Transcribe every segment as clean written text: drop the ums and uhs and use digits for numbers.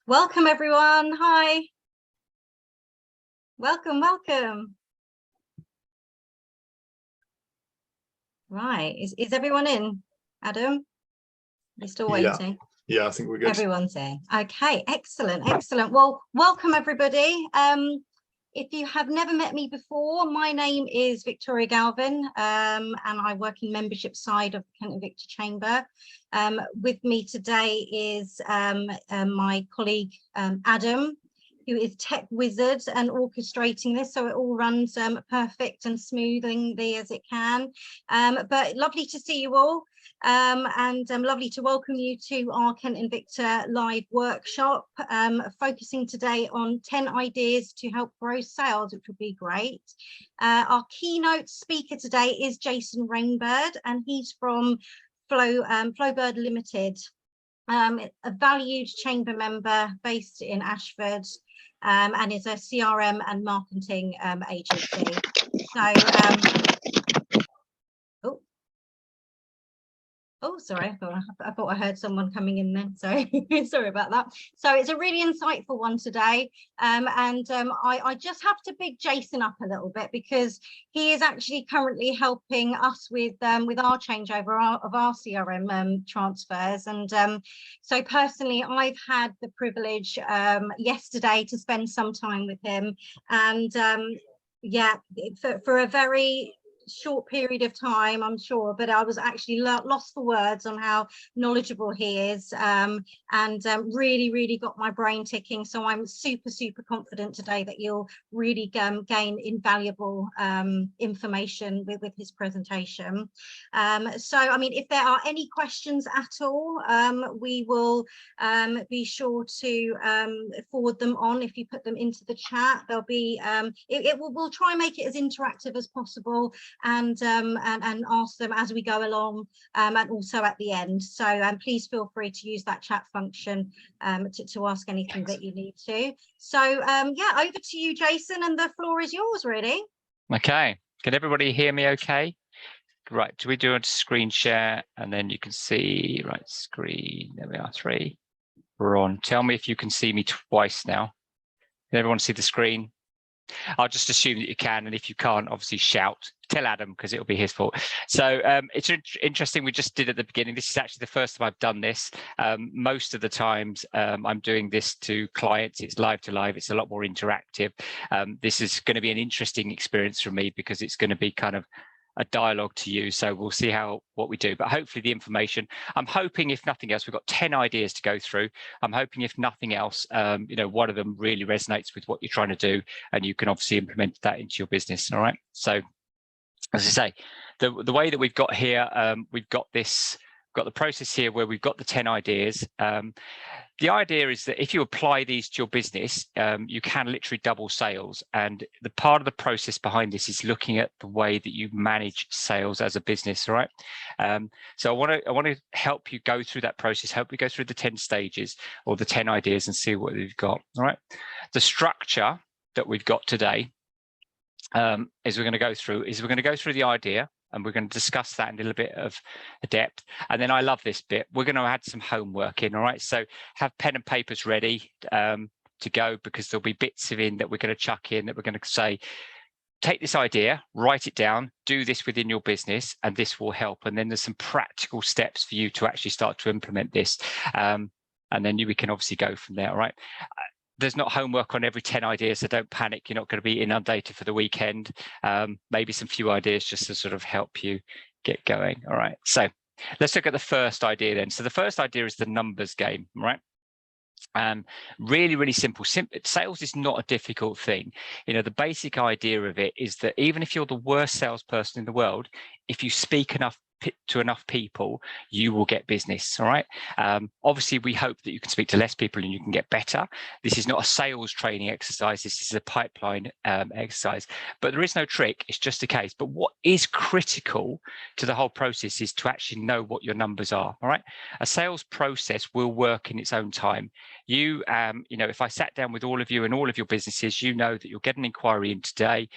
Welcome everyone. Hi. Welcome. Right, is everyone in? Adam, you're still waiting? Yeah, I think we're good. Everyone's in. Okay, excellent. Well, welcome everybody. If you have never met me before, my name is Victoria Galvin, and I work in membership side of the Kent Invicta Chamber. With me today is my colleague Adam, who is tech wizard and orchestrating this, so it all runs perfect and smoothly as it can. But lovely to see you all. And lovely to welcome you to our Kent Invicta live workshop, focusing today on 10 ideas to help grow sales, which would be great. Our keynote speaker today is Jason Rainbird, and he's from Flowbird Ltd, a valued chamber member based in Ashford, and is a CRM and marketing agency. So oh, sorry, I thought I heard someone coming in then. Sorry, sorry about that. So it's a really insightful one today. I just have to big Jason up a little bit because he is actually currently helping us with our changeover of our CRM transfers. And so personally, I've had the privilege yesterday to spend some time with him. And yeah, for a very short period of time, I'm sure, but I was actually lost for words on how knowledgeable he is, and really got my brain ticking. So I'm super confident today that you'll really gain invaluable information with his presentation. So I mean, if there are any questions at all, we will be sure to forward them on. If you put them into the chat, there'll be we'll try and make it as interactive as possible, and ask them as we go along, and also at the end. So please feel free to use that chat function to ask anything that you need to. So yeah, over to you, Jason, and the floor is yours, really. Okay, can everybody hear me okay? Right, do we do a screen share and then you can see, right, screen, there we are, 3. We're on. Tell me if you can see me twice now. Can everyone see the screen? I'll just assume that you can, and if you can't, obviously shout. Tell Adam, because it'll be his fault. So it's interesting. We just did at the beginning. This is actually the first time I've done this. Most of the times I'm doing this to clients. It's live to live. It's a lot more interactive. This is going to be an interesting experience for me because it's going to be kind of a dialogue to you. So we'll see what we do, but hopefully the information, I'm hoping if nothing else, we've got 10 ideas to go through. I'm hoping if nothing else, you know, one of them really resonates with what you're trying to do, and you can obviously implement that into your business. All right. So as I say, the way that we've got here, we've got the process here where we've got the 10 ideas. The idea is that if you apply these to your business, you can literally double sales. And the part of the process behind this is looking at the way that you manage sales as a business. All right. So I want to help you go through that process, help you go through the 10 stages or the 10 ideas and see what we've got. All right. The structure that we've got today is we're going to go through the idea, and we're going to discuss that in a little bit of depth. And then I love this bit. We're going to add some homework in. All right. So have pen and papers ready to go, because there'll be bits of in that we're going to chuck in that we're going to say, take this idea, write it down, do this within your business, and this will help. And then there's some practical steps for you to actually start to implement this. And then we can obviously go from there. All right. There's not homework on every 10 ideas, so don't panic. You're not going to be inundated for the weekend. Maybe some few ideas just to sort of help you get going. All right. So let's look at the first idea then. So the first idea is the numbers game, right? Really simple. Sales is not a difficult thing. You know, the basic idea of it is that even if you're the worst salesperson in the world, if you speak to enough people, you will get business. All right. Obviously, we hope that you can speak to less people and you can get better. This is not a sales training exercise. This is a pipeline exercise, but there is no trick. It's just a case. But what is critical to the whole process is to actually know what your numbers are. All right. A sales process will work in its own time. You know, if I sat down with all of you and all of your businesses, you know that you'll get an inquiry in today.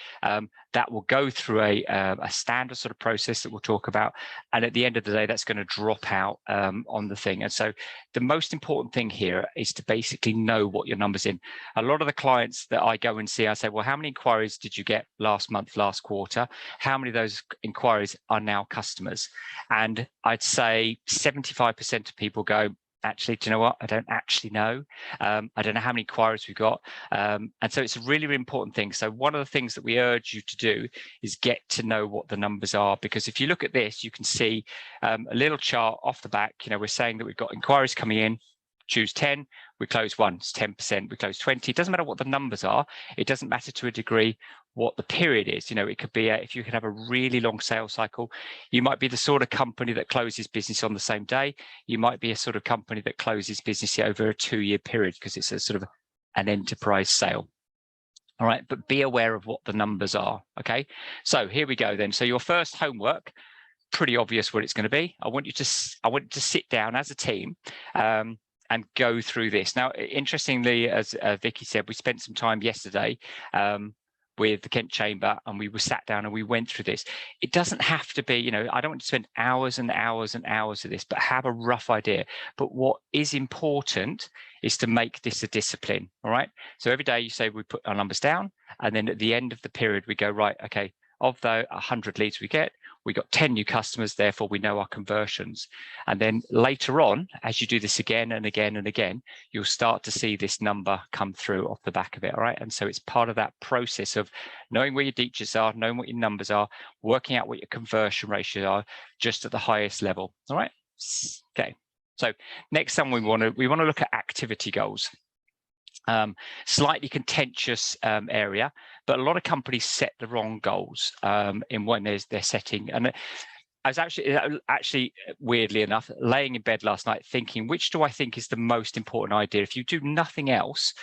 that will go through a standard sort of process that we'll talk about. And at the end of the day, that's going to drop out on the thing. And so the most important thing here is to basically know what your numbers in. A lot of the clients that I go and see, I say, well, how many inquiries did you get last month, last quarter? How many of those inquiries are now customers? And I'd say 75% of people go, actually, do you know what? I don't actually know. I don't know how many inquiries we've got. And so it's a really, really important thing. So one of the things that we urge you to do is get to know what the numbers are, because if you look at this, you can see a little chart off the back. You know, we're saying that we've got inquiries coming in, choose 10, we close 1, it's 10%, we close 20. It doesn't matter what the numbers are. It doesn't matter to a degree what the period is. You know, it could be if you could have a really long sales cycle, you might be the sort of company that closes business on the same day. You might be a sort of company that closes business over a 2-year period because it's a sort of an enterprise sale. All right, but be aware of what the numbers are. Okay, so here we go then. So your first homework, pretty obvious what it's going to be. I want you to sit down as a team and go through this. Now, interestingly, as Vicky said, we spent some time yesterday with the Kent Chamber, and we were sat down and we went through this. It doesn't have to be, you know, I don't want to spend hours and hours and hours of this, but have a rough idea. But what is important is to make this a discipline, all right? So every day you say we put our numbers down, and then at the end of the period, we go, right, okay, of the 100 leads we get, we got 10 new customers, therefore we know our conversions. And then later on, as you do this again and again and again, you'll start to see this number come through off the back of it, all right? And so it's part of that process of knowing where your digits are, knowing what your numbers are, working out what your conversion ratios are, just at the highest level, all right? Okay, so next time we want to look at activity goals. Slightly contentious area, but a lot of companies set the wrong goals in when they're setting. And I was actually weirdly enough laying in bed last night thinking, which do I think is the most important idea? If you do nothing else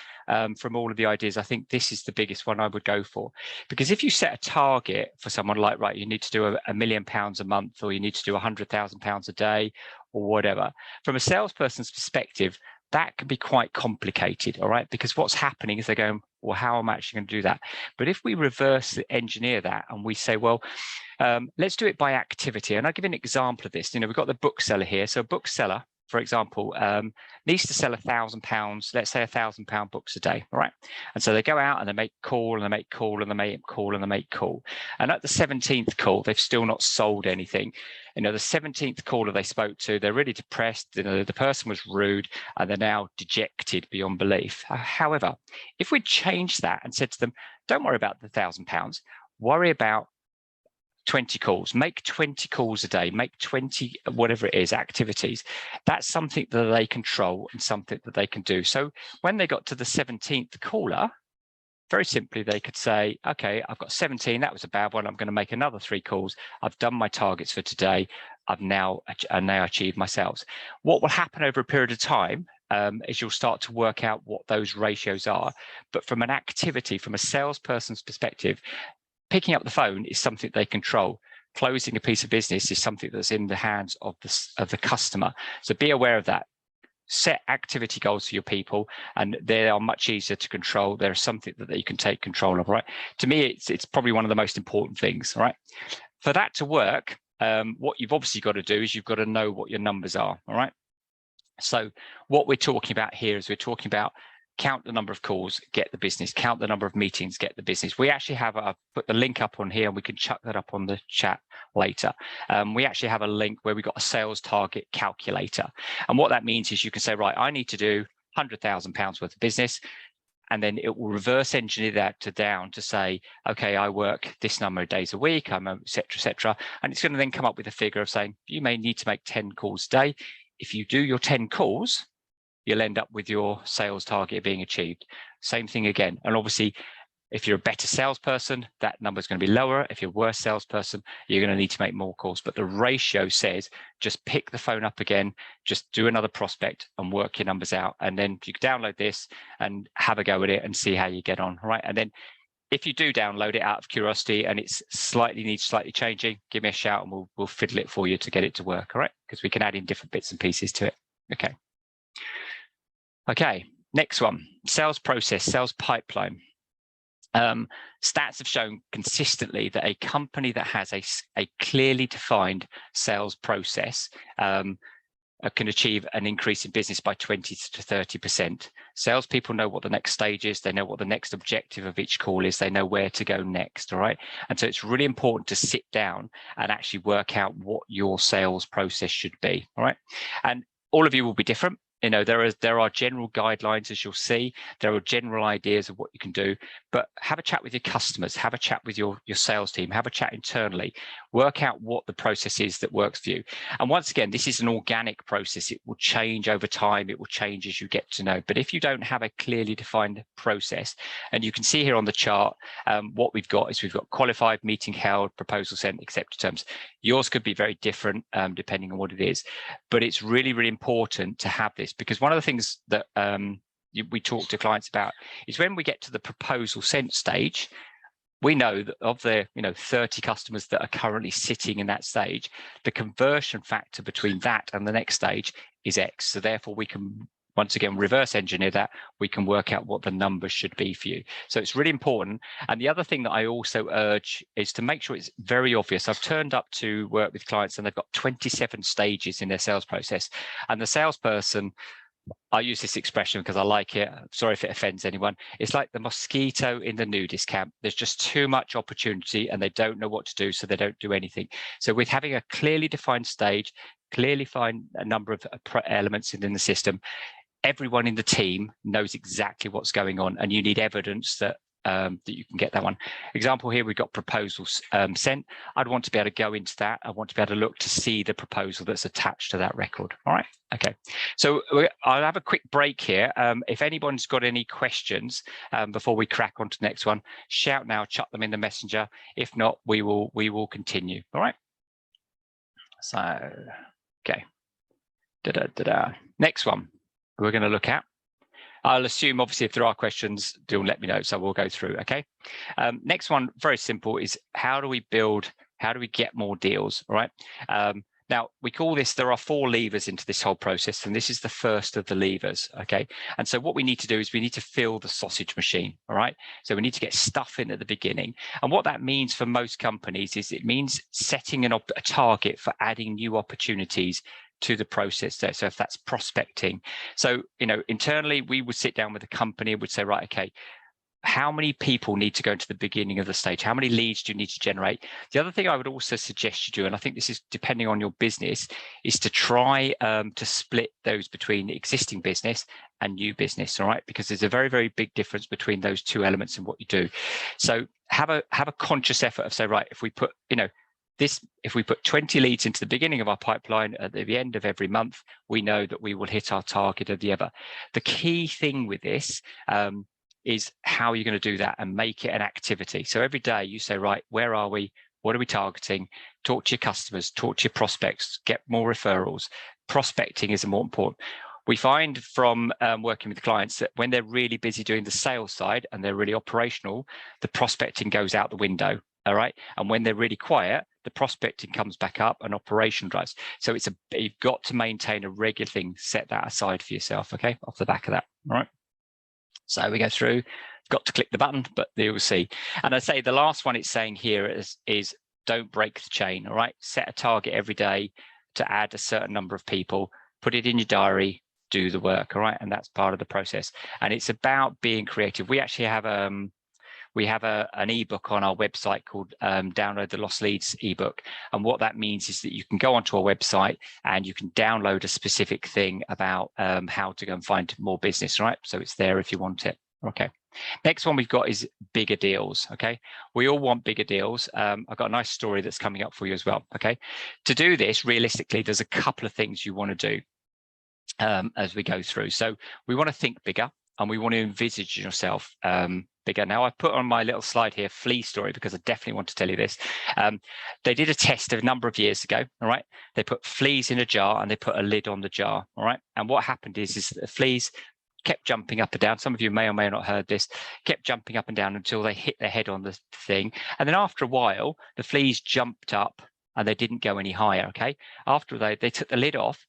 from all of the ideas, I think this is the biggest one I would go for. Because if you set a target for someone like, right, you need to do £1 million a month, or you need to do £100,000 a day, or whatever, from a salesperson's perspective, that can be quite complicated, all right? Because what's happening is they're going, well, how am I actually going to do that? But if we reverse engineer that and we say, well, let's do it by activity. And I'll give you an example of this. You know, we've got the bookseller here. So a bookseller, for example, needs to sell £1,000, let's say £1,000 books a day, all right? And so they go out and they make call and they make call and they make call and they make call. And at the 17th call, they've still not sold anything. You know, the 17th caller they spoke to, they're really depressed. You know, the person was rude and they're now dejected beyond belief. However, if we change that and said to them, don't worry about the £1,000, worry about 20 calls, make 20 calls a day, make 20, whatever it is, activities. That's something that they control and something that they can do. So when they got to the 17th caller, very simply, they could say, okay, I've got 17, that was a bad one. I'm going to make another 3 calls. I've done my targets for today. I've now achieved my sales. What will happen over a period of time is you'll start to work out what those ratios are. But from an activity, from a salesperson's perspective, picking up the phone is something they control. Closing a piece of business is something that's in the hands of the customer. So be aware of that. Set activity goals for your people, and they are much easier to control. There is something that you can take control of, right? To me, it's probably one of the most important things, right? For that to work, what you've obviously got to do is you've got to know what your numbers are, all right? So what we're talking about here is we're talking about count the number of calls, get the business, count the number of meetings, get the business. We actually have put the link up on here, and we can chuck that up on the chat later. We actually have a link where we've got a sales target calculator. And what that means is you can say, right, I need to do £100,000 worth of business. And then it will reverse engineer that down to say, okay, I work this number of days a week, et cetera, et cetera. And it's going to then come up with a figure of saying, you may need to make 10 calls a day. If you do your 10 calls, you'll end up with your sales target being achieved. Same thing again. And obviously, if you're a better salesperson, that number is going to be lower. If you're a worse salesperson, you're going to need to make more calls. But the ratio says just pick the phone up again, just do another prospect and work your numbers out. And then you can download this and have a go at it and see how you get on, right? And then if you do download it out of curiosity and it's needs slightly changing, give me a shout and we'll fiddle it for you to get it to work, all right? Because we can add in different bits and pieces to it. Okay, next one, sales process, sales pipeline. Stats have shown consistently that a company that has a clearly defined sales process can achieve an increase in business by 20 to 30%. Salespeople know what the next stage is. They know what the next objective of each call is. They know where to go next. All right. And so it's really important to sit down and actually work out what your sales process should be. All right. And all of you will be different. You know, there are general guidelines, as you'll see. There are general ideas of what you can do, but have a chat with your customers, have a chat with your sales team, have a chat internally, work out what the process is that works for you. And once again, this is an organic process. It will change over time. It will change as you get to know. But if you don't have a clearly defined process, and you can see here on the chart, what we've got is we've got qualified, meeting held, proposal sent, accepted terms. Yours could be very different depending on what it is, but it's really, really important to have this, because one of the things that we talk to clients about is when we get to the proposal sent stage, we know that of the 30 customers that are currently sitting in that stage, the conversion factor between that and the next stage is X. So therefore we can once again reverse engineer that. We can work out what the numbers should be for you. So it's really important. And the other thing that I also urge is to make sure it's very obvious. I've turned up to work with clients and they've got 27 stages in their sales process, and the salesperson, I use this expression because I like it. Sorry if it offends anyone. It's like the mosquito in the nudist camp. There's just too much opportunity and they don't know what to do, so they don't do anything. So with having a clearly defined stage, clearly defined a number of elements in the system, everyone in the team knows exactly what's going on, and you need evidence that that you can get that one. Example here, we've got proposals sent. I'd want to be able to go into that. I want to be able to look to see the proposal that's attached to that record. All right. Okay. So I'll have a quick break here. If anyone's got any questions before we crack on to the next one, shout now, chuck them in the messenger. If not, we will continue. All right. So, okay. Next one we're going to look at. I'll assume, obviously, if there are questions, do let me know. So we'll go through. Okay. Next one, very simple, is how do we get more deals? All right. Now, we call this, there are 4 levers into this whole process, and this is the first of the levers. Okay. And so what we need to do is we need to fill the sausage machine. All right. So we need to get stuff in at the beginning. And what that means for most companies is it means setting a target for adding new opportunities to the process there. So if that's prospecting, so internally we would sit down with the company and would say, right, okay, how many people need to go to the beginning of the stage? How many leads do you need to generate? The other thing I would also suggest you do, and I think this is depending on your business, is to try to split those between existing business and new business. All right, because there's a very, very big difference between those two elements in what you do. So have a conscious effort of say, right, if we put if we put 20 leads into the beginning of our pipeline at the end of every month, we know that we will hit our target of the other. The key thing with this is how you're going to do that and make it an activity. So every day you say, right, where are we? What are we targeting? Talk to your customers, talk to your prospects, get more referrals. Prospecting is more important. We find from working with clients that when they're really busy doing the sales side and they're really operational, the prospecting goes out the window. All right. And when they're really quiet, the prospecting comes back up and operation drives. So you've got to maintain a regular thing, set that aside for yourself. Okay. Off the back of that. All right. So we go through, got to click the button, but you'll see. And I say the last one it's saying here is don't break the chain. All right. Set a target every day to add a certain number of people, put it in your diary, do the work. All right. And that's part of the process. And it's about being creative. We actually have an ebook on our website called Download the Lost Leads ebook. And what that means is that you can go onto our website and you can download a specific thing about how to go and find more business, right? So it's there if you want it. Okay. Next one we've got is bigger deals. Okay. We all want bigger deals. I've got a nice story that's coming up for you as well. Okay. To do this, realistically, there's a couple of things you want to do as we go through. So we want to think bigger and we want to envisage yourself bigger. Now, I've put on my little slide here, flea story, because I definitely want to tell you this. They did a test a number of years ago. All right. They put fleas in a jar and they put a lid on the jar. All right. And what happened is the fleas kept jumping up and down. Some of you may or may not have heard this, kept jumping up and down until they hit their head on the thing. And then after a while, the fleas jumped up and they didn't go any higher. Okay. After they took the lid off,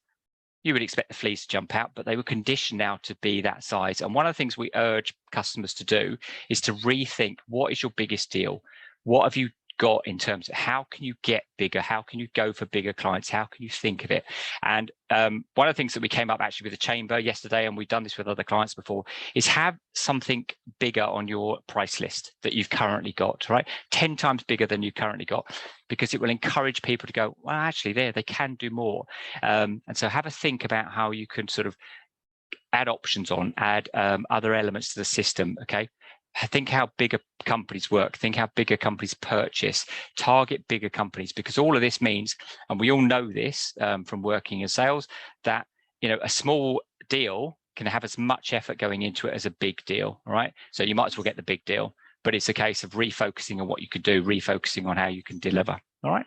you would expect the fleas to jump out, but they were conditioned now to be that size. And one of the things we urge customers to do is to rethink, what is your biggest deal? What have you got in terms of how can you get bigger? How can you go for bigger clients? How can you think of it? And one of the things that we came up actually with the chamber yesterday, and we've done this with other clients before, is have something bigger on your price list that you've currently got, right? 10 times bigger than you currently got, because it will encourage people to go, well, actually they can do more. And so have a think about how you can sort of add options on, add other elements to the system, okay? Think how bigger companies work, think how bigger companies purchase, target bigger companies, because all of this means, and we all know this from working in sales, that a small deal can have as much effort going into it as a big deal, right? So you might as well get the big deal, but it's a case of refocusing on what you could do, refocusing on how you can deliver. All right,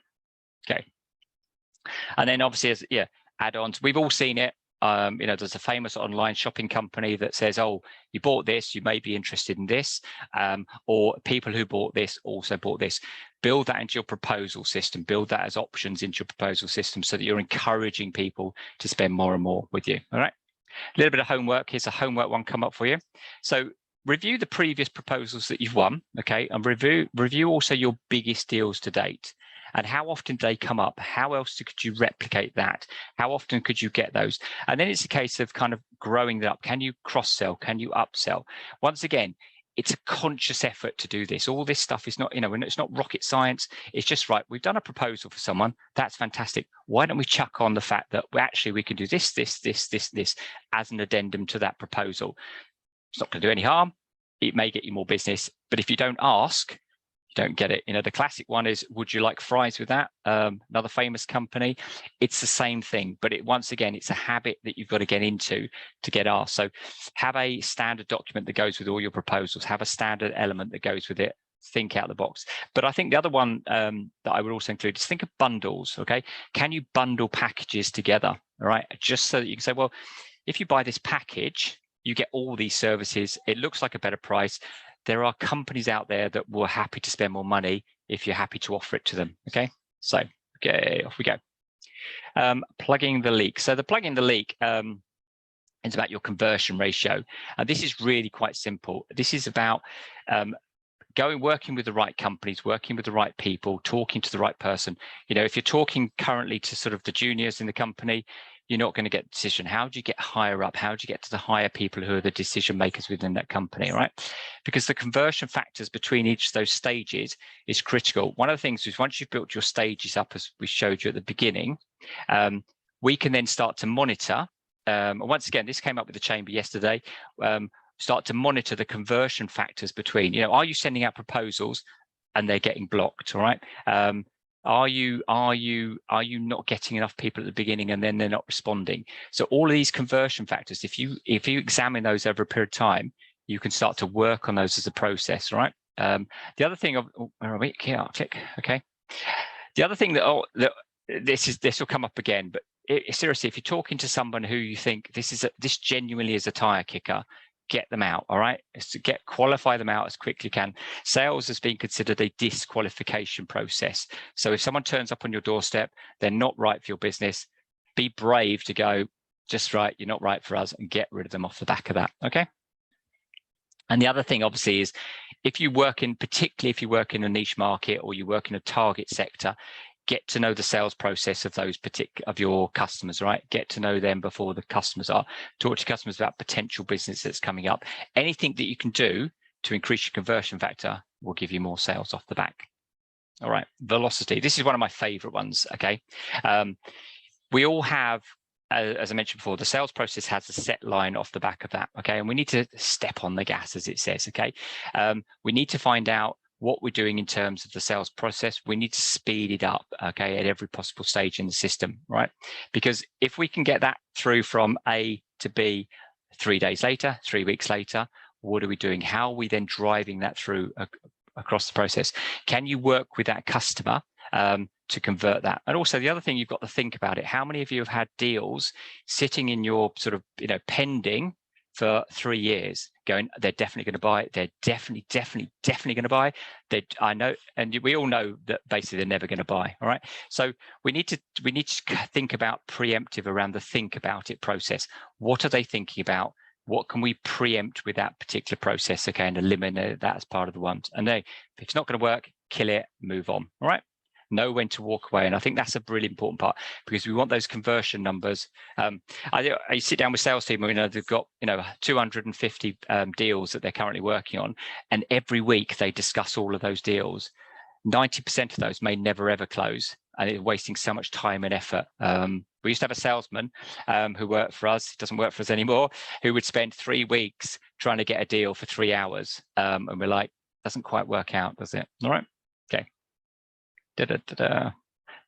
okay. And then obviously, as add-ons, we've all seen it. There's a famous online shopping company that says, oh, you bought this, you may be interested in this, or people who bought this also bought this. Build that into your proposal system, build that as options into your proposal system so that you're encouraging people to spend more and more with you. All right, a little bit of homework. Here's a homework one come up for you. So review the previous proposals that you've won, okay, and review also your biggest deals to date. And how often do they come up? How else could you replicate that? How often could you get those? And then it's a case of kind of growing that up. Can you cross-sell? Can you upsell? Once again, it's a conscious effort to do this. All this stuff is not, it's not rocket science. It's just, right, we've done a proposal for someone. That's fantastic. Why don't we chuck on the fact that we can do this as an addendum to that proposal? It's not going to do any harm. It may get you more business, but if you don't ask, you don't get it. The classic one is, would you like fries with that? Another famous company. It's the same thing, but once again, it's a habit that you've got to get into to get asked. So have a standard document that goes with all your proposals, have a standard element that goes with it, think out the box. But I think the other one that I would also include is think of bundles, okay? Can you bundle packages together, all right? Just so that you can say, well, if you buy this package, you get all these services. It looks like a better price. There are companies out there that were happy to spend more money if you're happy to offer it to them. Okay, so okay, off we go. Plugging the leak. So the plugging the leak is about your conversion ratio, and this is really quite simple. This is about working with the right companies, working with the right people, talking to the right person. If you're talking currently to sort of the juniors in the company, you're not going to get a decision. How do you get higher up? How do you get to the higher people who are the decision makers within that company, right? Because the conversion factors between each of those stages is critical. One of the things is, once you've built your stages up, as we showed you at the beginning, we can then start to monitor. And once again, this came up with the chamber yesterday. Start to monitor the conversion factors between, are you sending out proposals and they're getting blocked, all right? Are you not getting enough people at the beginning and then they're not responding? So all of these conversion factors, if you examine those over a period of time, you can start to work on those as a process, right? The other thing where are we? Click. Okay. The other thing that this will come up again, but seriously, if you're talking to someone who you think this genuinely is a tire kicker, get them out, all right? Qualify them out as quickly as you can. Sales has been considered a disqualification process. So if someone turns up on your doorstep, they're not right for your business, be brave to go, just right, you're not right for us, and get rid of them off the back of that, okay? And the other thing, obviously, is particularly if you work in a niche market or you work in a target sector, get to know the sales process of of your customers, right? Get to know them before the customers are. Talk to customers about potential business that's coming up. Anything that you can do to increase your conversion factor will give you more sales off the back. All right, velocity. This is one of my favorite ones, okay? We all have, as I mentioned before, the sales process has a set line off the back of that, okay? And we need to step on the gas, as it says, okay? We need to find out what we're doing in terms of the sales process. We need to speed it up, okay, at every possible stage in the system, right? Because if we can get that through from A to B 3 days later, 3 weeks later, what are we doing? How are we then driving that through across the process? Can you work with that customer to convert that? And also the other thing you've got to think about it, how many of you have had deals sitting in your sort of, pending for 3 years going, they're definitely going to buy it. They're definitely going to buy. I know, and we all know that basically they're never going to buy. All right. So we need to think about preemptive around the think about it process. What are they thinking about? What can we preempt with that particular process? Okay. And eliminate that as part of the ones. And if it's not going to work, kill it, move on. All right. Know when to walk away. And I think that's a really important part, because we want those conversion numbers. I sit down with sales team, they've got 250 deals that they're currently working on, and every week they discuss all of those deals. 90% of those may never ever close, and it's wasting so much time and effort. We used to have a salesman who worked for us, doesn't work for us anymore, who would spend 3 weeks trying to get a deal for 3 hours, and we're like, doesn't quite work out, does it? All right. Okay.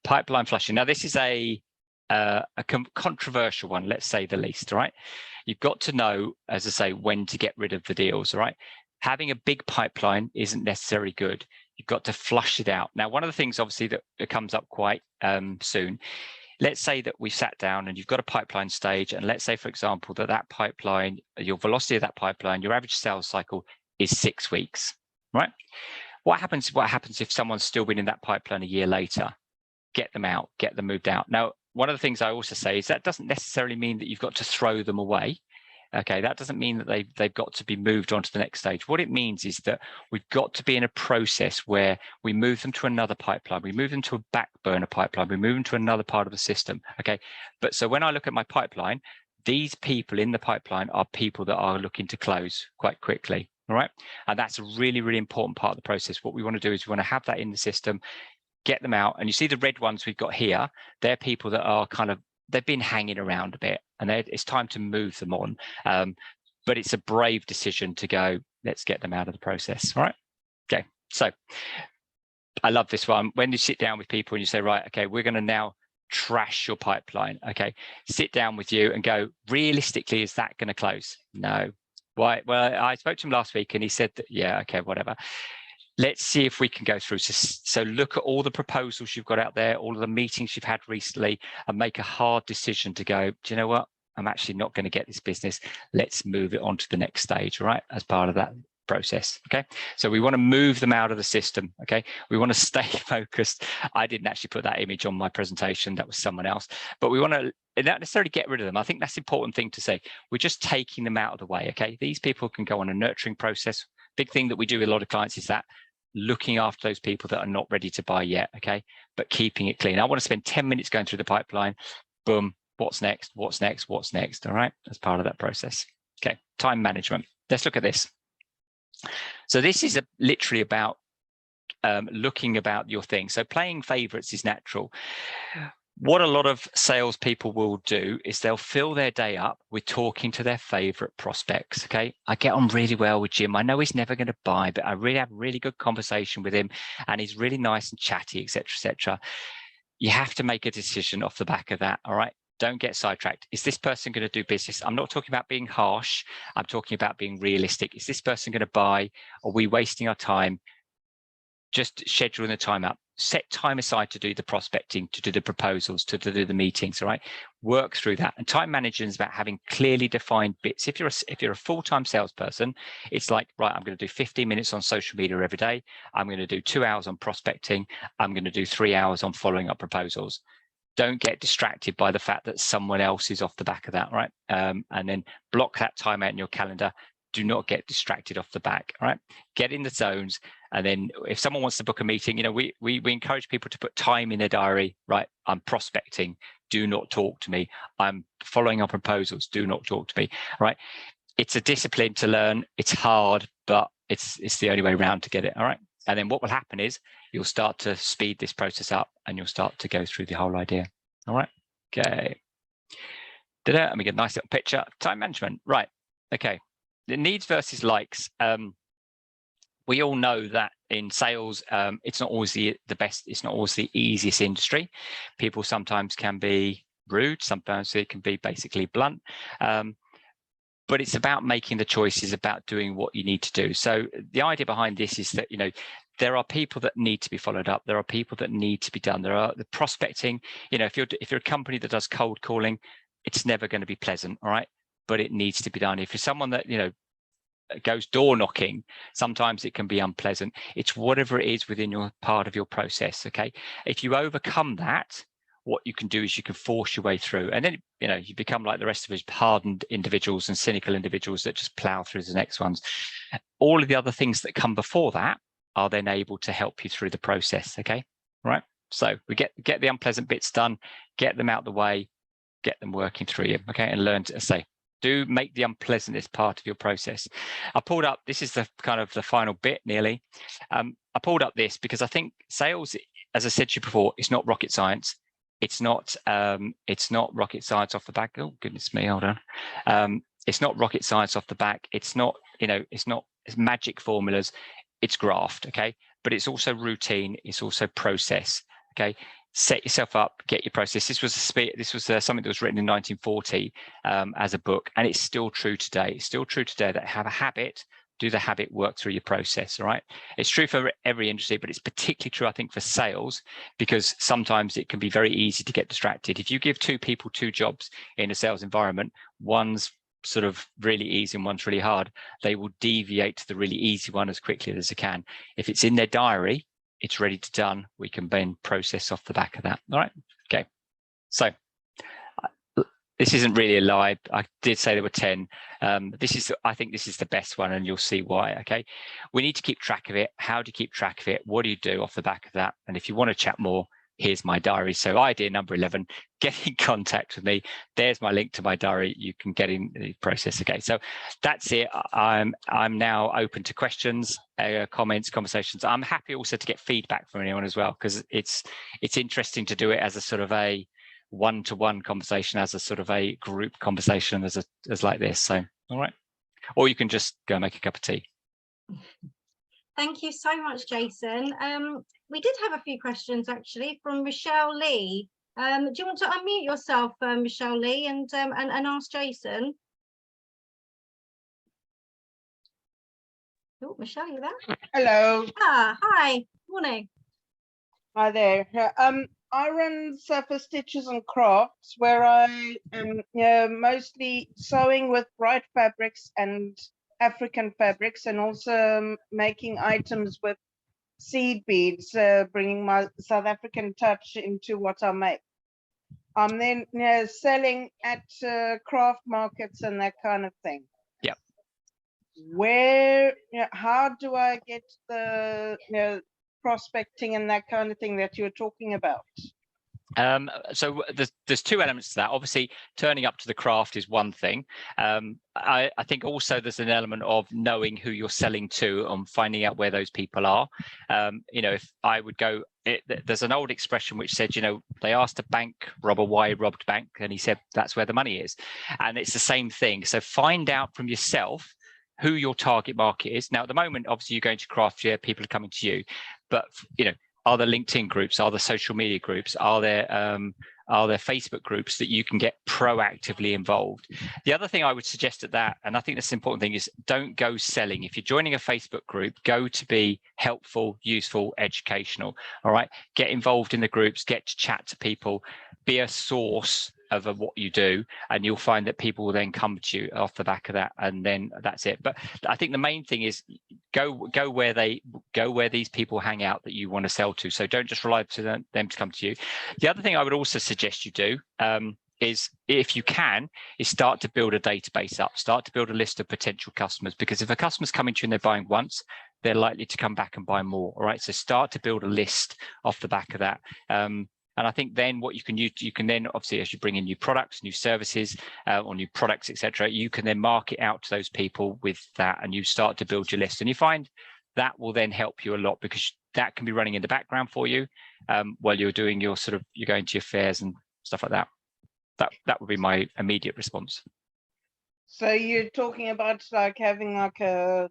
Pipeline flushing. Now, this is a controversial one, let's say the least. All right. You've got to know, as I say, when to get rid of the deals. All right. Having a big pipeline isn't necessarily good. You've got to flush it out. Now, one of the things, obviously, that comes up quite soon. Let's say that we've sat down and you've got a pipeline stage. And let's say, for example, that pipeline, your velocity of that pipeline, your average sales cycle is 6 weeks. Right. What happens if someone's still been in that pipeline a year later? Get them out, get them moved out. Now, one of the things I also say is that doesn't necessarily mean that you've got to throw them away. Okay, that doesn't mean that they've got to be moved on to the next stage. What it means is that we've got to be in a process where we move them to another pipeline, we move them to a back burner pipeline, we move them to another part of the system. Okay, but so when I look at my pipeline, these people in the pipeline are people that are looking to close quite quickly. All right. And that's a really, really important part of the process. What we want to do is we want to have that in the system, get them out. And you see the red ones we've got here, they're people that are they've been hanging around a bit, and it's time to move them on. But it's a brave decision to go, let's get them out of the process. All right. Okay. So I love this one. When you sit down with people and you say, right, okay, we're going to now trash your pipeline. Okay. Sit down with you and go, realistically, is that going to close? No. Why? Well, I spoke to him last week and he said that, yeah, okay, whatever. Let's see if we can go through. So look at all the proposals you've got out there, all of the meetings you've had recently, and make a hard decision to go, do you know what? I'm actually not going to get this business. Let's move it on to the next stage, all right, as part of that process. Okay, so we want to move them out of the system. Okay, we want to stay focused. I didn't actually put that image on my presentation, that was someone else, but we want to not necessarily get rid of them. I think that's the important thing to say. We're just taking them out of the way. Okay, these people can go on a nurturing process. Big thing that we do with a lot of clients is that looking after those people that are not ready to buy yet. Okay, but keeping it clean. I want to spend 10 minutes going through the pipeline. Boom, what's next, what's next, what's next. All right, as part of that process. Okay, time management. Let's look at this. So this is literally about looking about your thing. So playing favorites is natural. What a lot of salespeople will do is they'll fill their day up with talking to their favorite prospects. Okay, I get on really well with Jim. I know he's never going to buy, but I really have a really good conversation with him, and he's really nice and chatty, etc., etc. You have to make a decision off the back of that. All right. Don't get sidetracked. Is this person going to do business? I'm not talking about being harsh. I'm talking about being realistic. Is this person going to buy? Are we wasting our time? Just scheduling the time up. Set time aside to do the prospecting, to do the proposals, to do the meetings. All right. Work through that. And time management is about having clearly defined bits. If you're a full-time salesperson, it's like, right, I'm going to do 15 minutes on social media every day. I'm going to do 2 hours on prospecting. I'm going to do 3 hours on following up proposals. Don't get distracted by the fact that someone else is off the back of that, right? And then block that time out in your calendar. Do not get distracted off the back, all right? Get in the zones. And then if someone wants to book a meeting, we encourage people to put time in their diary, right? I'm prospecting. Do not talk to me. I'm following up proposals. Do not talk to me, all right? It's a discipline to learn. It's hard, but it's the only way around to get it, all right? And then what will happen is you'll start to speed this process up and you'll start to go through the whole idea. All right. Okay. And we get a nice little picture. Time management. Right. Okay. The needs versus likes. We all know that in sales, it's not always the best. It's not always the easiest industry. People sometimes can be rude. Sometimes they can be basically blunt. But it's about making the choices, about doing what you need to do. So the idea behind this is that, there are people that need to be followed up. There are people that need to be done. There are the prospecting. If you're a company that does cold calling, it's never going to be pleasant. All right. but it needs to be done. If you're someone that, you know, goes door knocking, sometimes it can be unpleasant. It's whatever it is within your part of your process. Okay, if you overcome that, what you can do is you can force your way through, and then, you know, you become like the rest of us, hardened individuals and cynical individuals that just plow through the next ones. All of the other things that come before that are then able to help you through the process. Okay, right? So we get the unpleasant bits done, get them out the way, get them working through you. Okay, and learn to say, do make the unpleasantness part of your process. I pulled up, this is the kind of the final bit nearly. I pulled up this because I think sales, as I said to you before, it's not rocket science. It's not rocket science off the back. Oh, goodness me, hold on. It's not rocket science off the back. It's not, you know, it's magic formulas. It's graft, okay? But it's also routine. It's also process, okay? Set yourself up, get your process. This was something that was written in 1940 as a book, and it's still true today. It's still true today that have a habit, do the habit, work through your process, all right? It's true for every industry, but it's particularly true, I think, for sales, because sometimes it can be very easy to get distracted. If you give two people two jobs in a sales environment, one's sort of really easy and one's really hard, they will deviate to the really easy one as quickly as they can. If it's in their diary, it's ready to done, we can then process off the back of that. All right, okay. So this isn't really a lie. I did say there were 10. I think this is the best one, and you'll see why. Okay, we need to keep track of it. How do you keep track of it? What do you do off the back of that? And if you want to chat more, here's my diary. So idea number 11, get in contact with me. There's my link to my diary. You can get in the process. Okay, so that's it. I'm now open to questions, comments, conversations. I'm happy also to get feedback from anyone as well, because it's interesting to do it as a sort of a one-to-one conversation, as a sort of a group conversation, as like this. So, all right, or you can just go make a cup of tea. Thank you so much, Jason. We did have a few questions actually from Michelle Lee. Do you want to unmute yourself, Michelle Lee, and ask Jason? Oh, Michelle, you there? Hello. Hi. Morning. Hi there. I run Surface Stitches and Crafts, where I am mostly sewing with bright fabrics and African fabrics, and also making items with seed beads, bringing my South African touch into what I make. I'm then selling at craft markets and that kind of thing. Yeah. How do I get the prospecting and that kind of thing that you're talking about? So there's two elements to that. Obviously, turning up to the craft is one thing. I think also there's an element of knowing who you're selling to and finding out where those people are. If I would go, there's an old expression which said, they asked a bank robber why he robbed bank, and he said that's where the money is. And it's the same thing. So find out from yourself who your target market is. Now, at the moment, obviously, you're going to craft fair, people are coming to you, but are there LinkedIn groups? Are there social media groups? Are there Facebook groups that you can get proactively involved? The other thing I would suggest at that, and I think that's the important thing, is don't go selling. If you're joining a Facebook group, go to be helpful, useful, educational. All right, get involved in the groups, get to chat to people, be a source of what you do, and you'll find that people will then come to you off the back of that, and then that's it. But I think the main thing is go where these people hang out that you want to sell to. So don't just rely on them to come to you. The other thing I would also suggest you do is, if you can, is start to build a database up, start to build a list of potential customers, because if a customer's coming to you and they're buying once, they're likely to come back and buy more. All right, so start to build a list off the back of that. And I think then what you can use, you can then obviously, as you bring in new products, new services, or new products, etc., you can then market out to those people with that, and you start to build your list. And you find that will then help you a lot, because that can be running in the background for you while you're doing your you're going to your fairs and stuff like that. That would be my immediate response. So you're talking about like having like a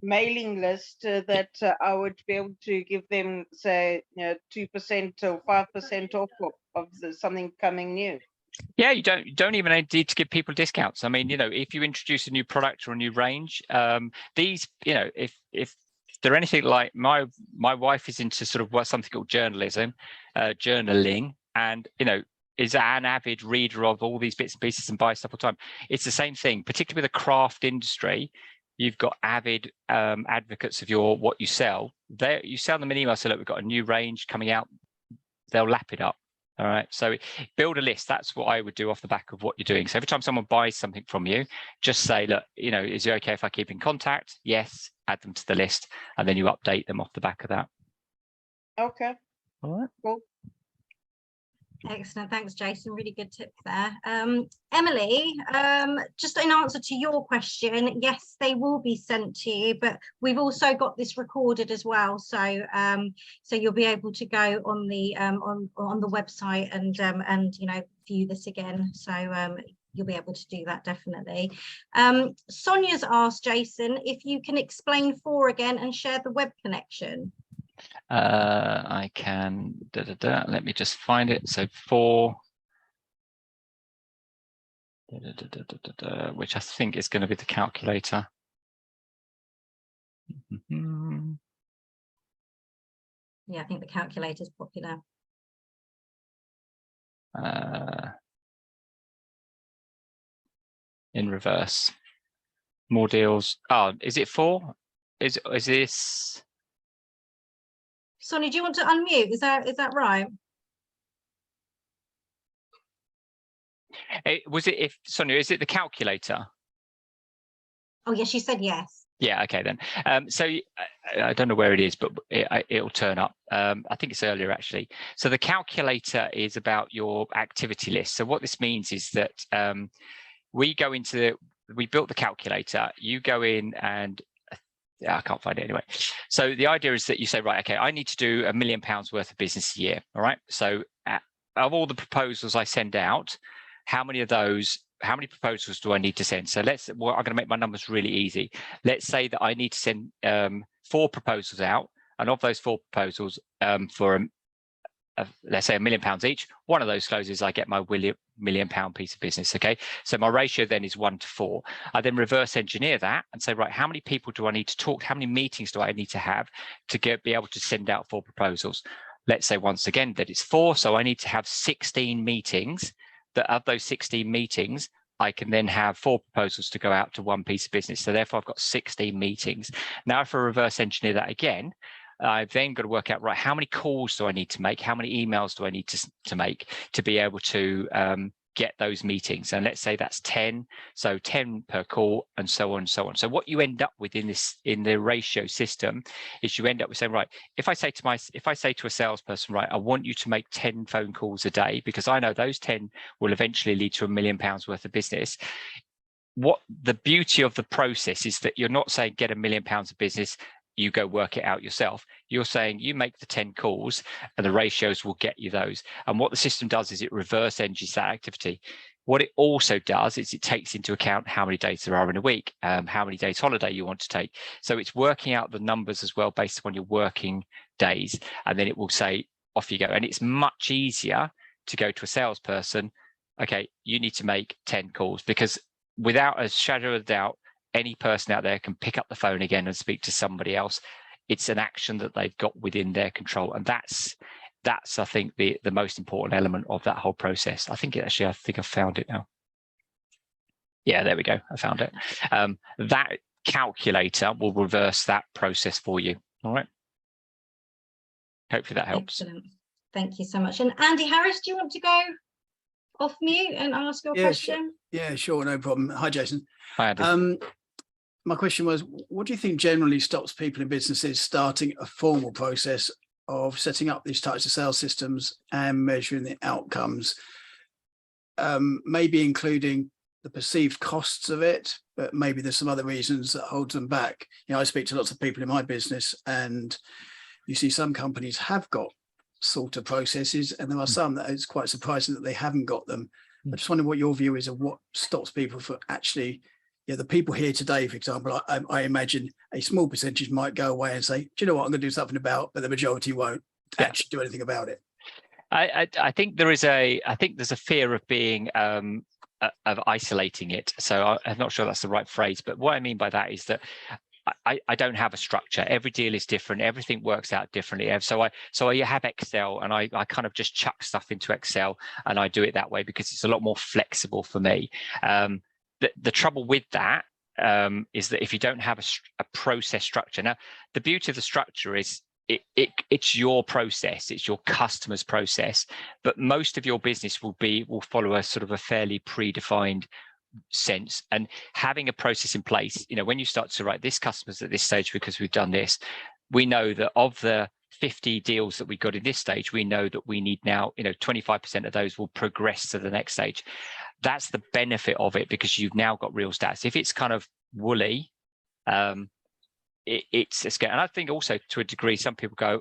mailing list that I would be able to give them, say, 2% or 5% off of something coming new. Yeah, you don't even need to give people discounts. I mean, if you introduce a new product or a new range, these, if they're anything like my wife is into sort of something called journalism, journaling, and is an avid reader of all these bits and pieces and buys stuff all the time. It's the same thing, particularly with the craft industry. You've got avid advocates of what you sell. You sell them an email, so look, we've got a new range coming out. They'll lap it up. All right. So build a list. That's what I would do off the back of what you're doing. So every time someone buys something from you, just say, look, is it okay if I keep in contact? Yes. Add them to the list, and then you update them off the back of that. Okay. All right. Cool. Excellent. Thanks, Jason. Really good tips there. Emily, just in answer to your question, yes, they will be sent to you, but we've also got this recorded as well. So so you'll be able to go on the website and view this again. So you'll be able to do that definitely. Sonia's asked Jason if you can explain 4 again and share the web connection. I can, let me just find it. So 4, which I think is going to be the calculator. Yeah, I think the calculator is popular. In reverse, more deals. Oh, is it 4? Is this? Sonia, do you want to unmute? Is that right? Sonia, is it the calculator? Oh, yes, she said yes. Yeah, okay then. So I don't know where it is, but it'll turn up. I think it's earlier actually. So the calculator is about your activity list. So what this means is that we built the calculator. You go in and I can't find it anyway. So the idea is that you say, right, okay, I need to do £1 million worth of business a year. All right. So of all the proposals I send out, how many proposals do I need to send? So I'm going to make my numbers really easy. Let's say that I need to send 4 proposals out, and of those 4 proposals for let's say £1 million each, one of those closes, I get my £1 million piece of business. Okay, so my ratio then is 1 to 4. I then reverse engineer that and say, right, how many people do I need to talk? How many meetings do I need to have to be able to send out 4 proposals? Let's say once again that it's 4, so I need to have 16 meetings. That of those 16 meetings, I can then have 4 proposals to go out to 1 piece of business. So therefore, I've got 16 meetings. Now, if I reverse engineer that again, I've then got to work out, right, how many calls do I need to make? How many emails do I need to make to be able to get those meetings? And let's say that's 10, so 10 per call, and so on and so on. So what you end up with in the ratio system is you end up with saying, right, if I say to a salesperson, right, I want you to make 10 phone calls a day because I know those 10 will eventually lead to £1 million worth of business. What the beauty of the process is that you're not saying get £1 million of business, you go work it out yourself. You're saying you make the 10 calls and the ratios will get you those. And what the system does is it reverse engineers that activity. What it also does is it takes into account how many days there are in a week, how many days holiday you want to take. So it's working out the numbers as well based upon your working days. And then it will say, off you go. And it's much easier to go to a salesperson. Okay, you need to make 10 calls, because without a shadow of a doubt, any person out there can pick up the phone again and speak to somebody else. It's an action that they've got within their control. And that's I think the most important element of that whole process. I think I found it now. Yeah, there we go. I found it. That calculator will reverse that process for you. All right. Hopefully that helps. Excellent. Thank you so much. And Andy Harris, do you want to go off mute and ask your question? Yeah, sure. No problem. Hi, Jason. Hi, Andy. My question was, what do you think generally stops people in businesses starting a formal process of setting up these types of sales systems and measuring the outcomes, maybe including the perceived costs of it, but maybe there's some other reasons that hold them back? I speak to lots of people in my business, and you see some companies have got sort of processes, and there are some that it's quite surprising that they haven't got them. I just wonder what your view is of what stops people from actually, the people here today, for example, I imagine a small percentage might go away and say, do you know what, I'm going to do something about, but the majority won't actually do anything about it. I think there's a fear of being of isolating it. So I'm not sure that's the right phrase, but what I mean by that is that I don't have a structure. Every deal is different. Everything works out differently. So I have Excel, and I kind of just chuck stuff into Excel, and I do it that way because it's a lot more flexible for me. The trouble with that is that if you don't have a process structure, now the beauty of the structure is it's your process, it's your customer's process, but most of your business will follow a sort of a fairly predefined sense. And having a process in place, when you start to write, this customer's at this stage because we've done this, we know that of the 50 deals that we got in this stage, we know that we need now 25% of those will progress to the next stage. That's the benefit of it, because you've now got real stats. If it's kind of woolly, it's scary. And I think also to a degree, some people go,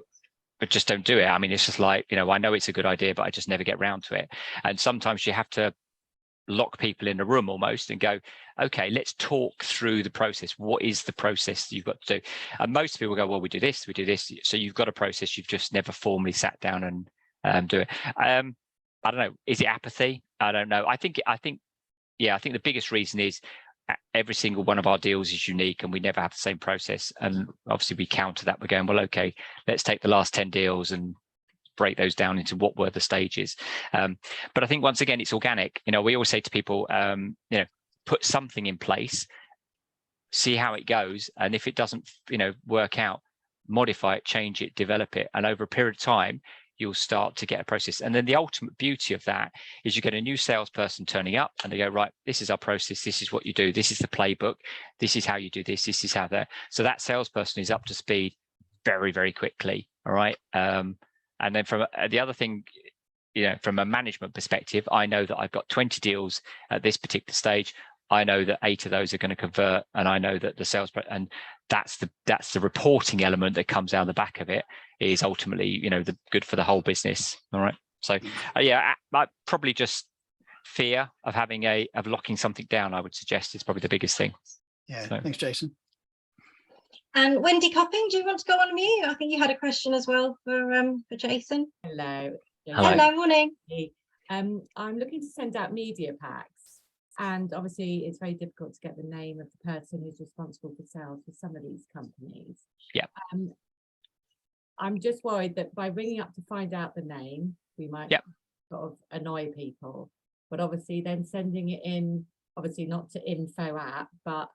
but just don't do it. I mean, it's just like, I know it's a good idea, but I just never get round to it. And sometimes you have to lock people in a room almost and go, okay, let's talk through the process. What is the process that you've got to do? And most people go, well, we do this. So you've got a process, you've just never formally sat down and do it. I don't know. Is it apathy? I don't know. I think the biggest reason is every single one of our deals is unique and we never have the same process. And obviously we counter that. We're going, well, okay, let's take the last 10 deals and break those down into what were the stages. But I think once again, it's organic. We always say to people, put something in place, see how it goes. And if it doesn't, work out, modify it, change it, develop it. And over a period of time, you'll start to get a process. And then the ultimate beauty of that is you get a new salesperson turning up and they go, right, this is our process. This is what you do. This is the playbook. This is how you do this. This is how that. So that salesperson is up to speed very, very quickly. All right. And then from the other thing, from a management perspective, I know that I've got 20 deals at this particular stage. I know that 8 of those are going to convert, and I know that the sales, and that's the reporting element that comes out of the back of it is ultimately, the good for the whole business. All right. So I probably just fear of of locking something down, I would suggest, is probably the biggest thing. Yeah. So. Thanks, Jason. And Wendy Copping, do you want to go on mute? I think you had a question as well for Jason. Hello. Hello, morning. I'm looking to send out media packs, and obviously it's very difficult to get the name of the person who's responsible for sales for some of these companies. Yeah. I'm just worried that by ringing up to find out the name, we might sort of annoy people. But obviously then sending it in, obviously not to info at, but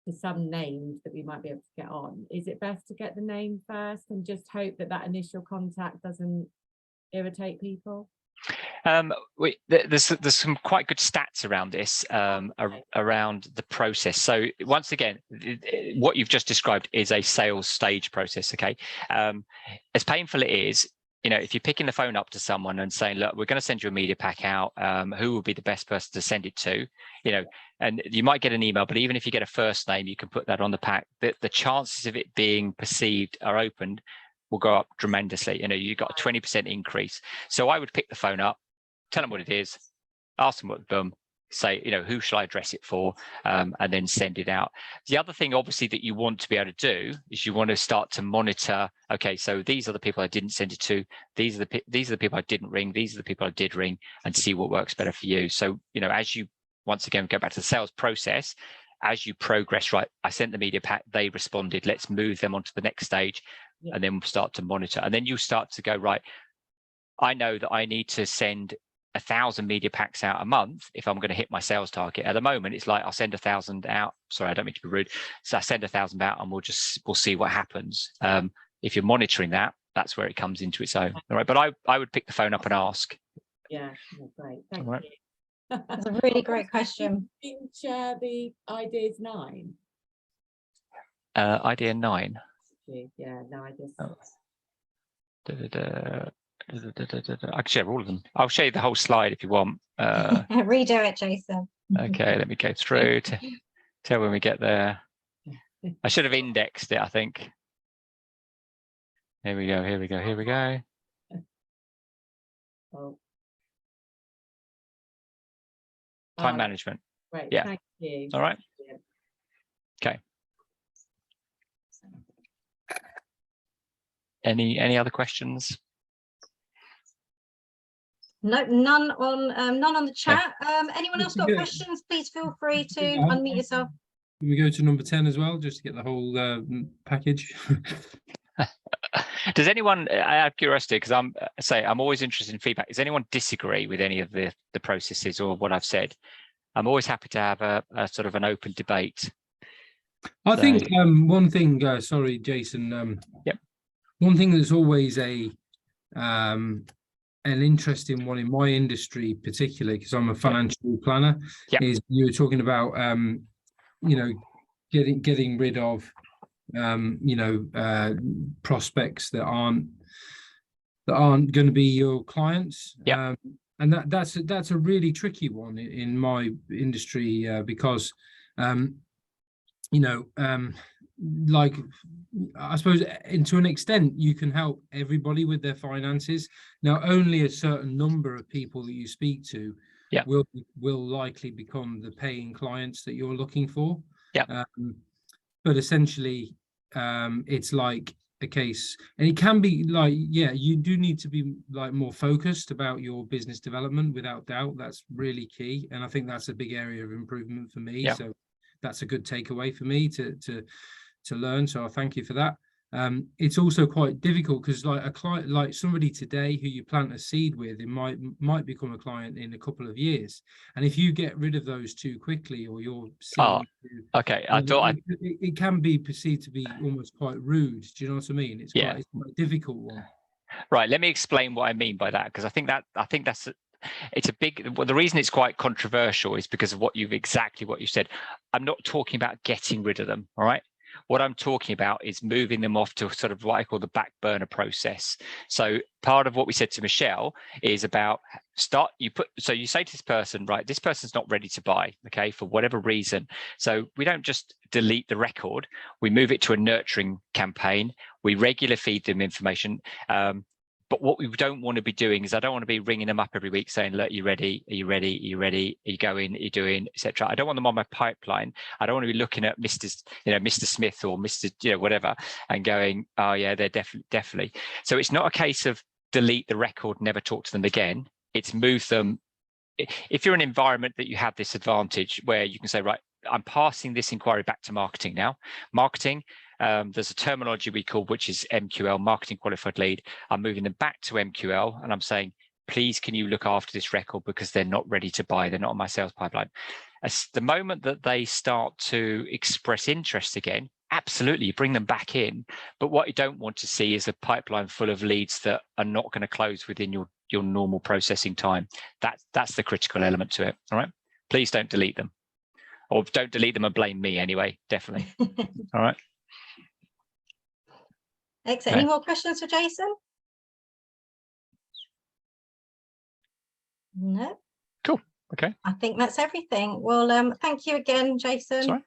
to some names that we might be able to get on. Is it best to get the name first and just hope that that initial contact doesn't irritate people? There's some quite good stats around this, around the process. So once again, what you've just described is a sales stage process. Okay, as painful it is, if you're picking the phone up to someone and saying, look, we're going to send you a media pack out, who will be the best person to send it to, and you might get an email, but even if you get a first name, you can put that on the pack. The chances of it being perceived or opened will go up tremendously. You've got a 20% increase. So I would pick the phone up, tell them what it is, ask them what them, say, who should I address it for, and then send it out. The other thing, obviously, that you want to be able to do is you want to start to monitor. Okay, so these are the people I didn't send it to. These are the people I didn't ring. These are the people I did ring, and see what works better for you. So as you once again go back to the sales process, as you progress, right, I sent the media pack, they responded. Let's move them on to the next stage, and then we'll start to monitor. And then you start to go, right, I know that I need to send 1,000 media packs out a month if I'm going to hit my sales target. At the moment, it's like I'll send 1,000 out. Sorry, I don't mean to be rude. So I send 1,000 out, and we'll see what happens. If you're monitoring that, that's where it comes into its own. All right, but I would pick the phone up and ask. Yeah, great. Thank you. That's a really great question. Can you share the ideas 9? Idea 9. Yeah, no, I just. I can share all of them. I'll show you the whole slide if you want. Redo it, Jason. Okay, let me go through to tell when we get there. I should have indexed it, I think. Here we go. Oh. Time management. Right. Yeah. Thank you. All right. Okay. Any other questions? No, none on the chat. Anyone else got questions? Please feel free to unmute yourself. Can we go to number 10 as well, just to get the whole package? Does anyone, out of curiosity, because I'm always interested in feedback, does anyone disagree with any of the processes or what I've said? I'm always happy to have a sort of an open debate. I think one thing, sorry, Jason. Yep. One thing that's always an interesting one in my industry, particularly because I'm a financial planner, is you were talking about, you know, getting rid of, you know, prospects that aren't going to be your clients. And that's a really tricky one in my industry because, you know, like, I suppose to an extent you can help everybody with their finances. Now, only a certain number of people that you speak to will likely become the paying clients that you're looking for. But essentially, it's like a case, and it can be like, you do need to be like more focused about your business development, without doubt. That's really key, and I think that's a big area of improvement for me. So that's a good takeaway for me to learn. So I thank you for that. It's also quite difficult because like a client, like somebody today who you plant a seed with, it might become a client in a couple of years. And if you get rid of those too quickly, or you're it can be perceived to be almost quite rude. Do you know what I mean? It's quite a difficult one. Right. Let me explain what I mean by that, because I think that's it's a big, well, the reason it's quite controversial is because of what you said. I'm not talking about getting rid of them. All right. What I'm talking about is moving them off to sort of what I call the back burner process. So part of what we said to Michelle is about so you say to this person, right, this person's not ready to buy, okay, for whatever reason. So we don't just delete the record, we move it to a nurturing campaign. We regularly feed them information. But what we don't want to be doing is I don't want to be ringing them up every week saying, look, you ready? Are you ready? Are you ready? Are you going? Are you doing, etc. I don't want them on my pipeline. I don't want to be looking at Mr. Smith or Mr. Whatever and going, oh yeah, they're definitely. So it's not a case of delete the record, never talk to them again. It's move them. If you're in an environment that you have this advantage where you can say, right, I'm passing this inquiry back to marketing now. Marketing, there's a terminology we call, which is MQL, Marketing Qualified Lead. I'm moving them back to MQL and I'm saying, please, can you look after this record because they're not ready to buy. They're not on my sales pipeline. As the moment that they start to express interest again, absolutely, you bring them back in. But what you don't want to see is a pipeline full of leads that are not going to close within your normal processing time. That's the critical element to it. All right. Please don't delete them. Or don't delete them and blame me anyway, definitely. All right. Excellent. Any more questions for Jason? No. Cool. Okay. I think that's everything. Well, thank you again, Jason.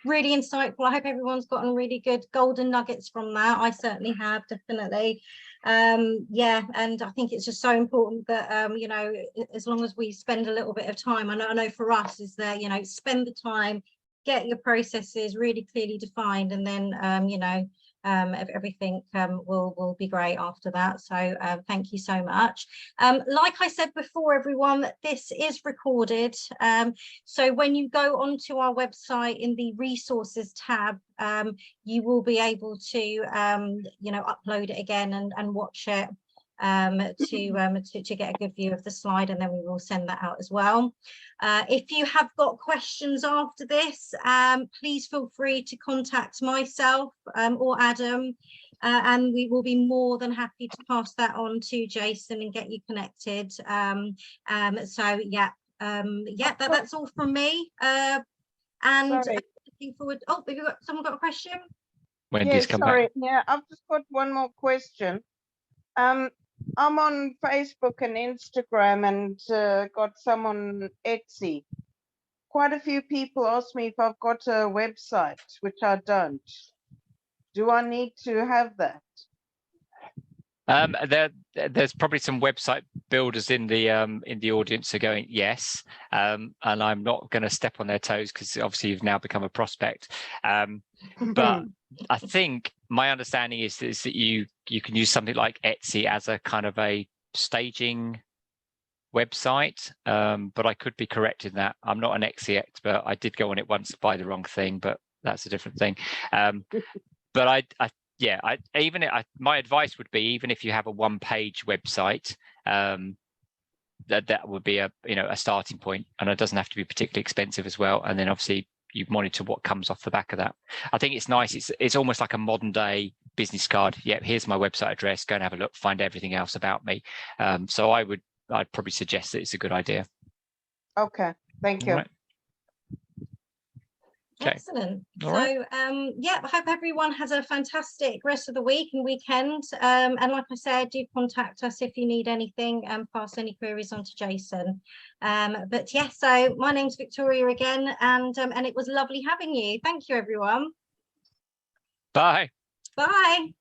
Really insightful. I hope everyone's gotten really good golden nuggets from that. I certainly have, definitely. And I think it's just so important that you know, as long as we spend a little bit of time, I know for us is that, you know, spend the time, get your processes really clearly defined, and then you know, everything will be great after that. So thank you so much. Like I said before, everyone, this is recorded. So when you go onto our website in the resources tab, you will be able to you know, upload it again and watch it to get a good view of the slide, and then we will send that out as well. If you have got questions after this, please feel free to contact myself or Adam, and we will be more than happy to pass that on to Jason and get you connected. So yeah, that's all from me. And looking forward. Oh, have you got someone got a question? Wendy's come back. Yeah, I've just got one more question. I'm on Facebook and Instagram and got some on Etsy. Quite a few people ask me if I've got a website, which I don't. Do I need to have that? There's probably some website builders in the audience who are going yes, and I'm not going to step on their toes because obviously you've now become a prospect. But I think my understanding is that you can use something like Etsy as a kind of a staging website, but I could be correct in that. I'm not an Etsy expert. I did go on it once to buy the wrong thing, but that's a different thing. But my advice would be, even if you have a one-page website, that would be a starting point, and it doesn't have to be particularly expensive as well. And then obviously you monitor what comes off the back of that. I think it's nice. It's almost like a modern day business card. Yeah, here's my website address. Go and have a look. Find everything else about me. So I'd probably suggest that it's a good idea. Okay, thank you. All right. Okay. Excellent. All So right. yeah, I hope everyone has a fantastic rest of the week and weekend. And like I said, do contact us if you need anything, and pass any queries on to Jason. But yeah, so my name's Victoria again, and it was lovely having you. Thank you, everyone. Bye. Bye.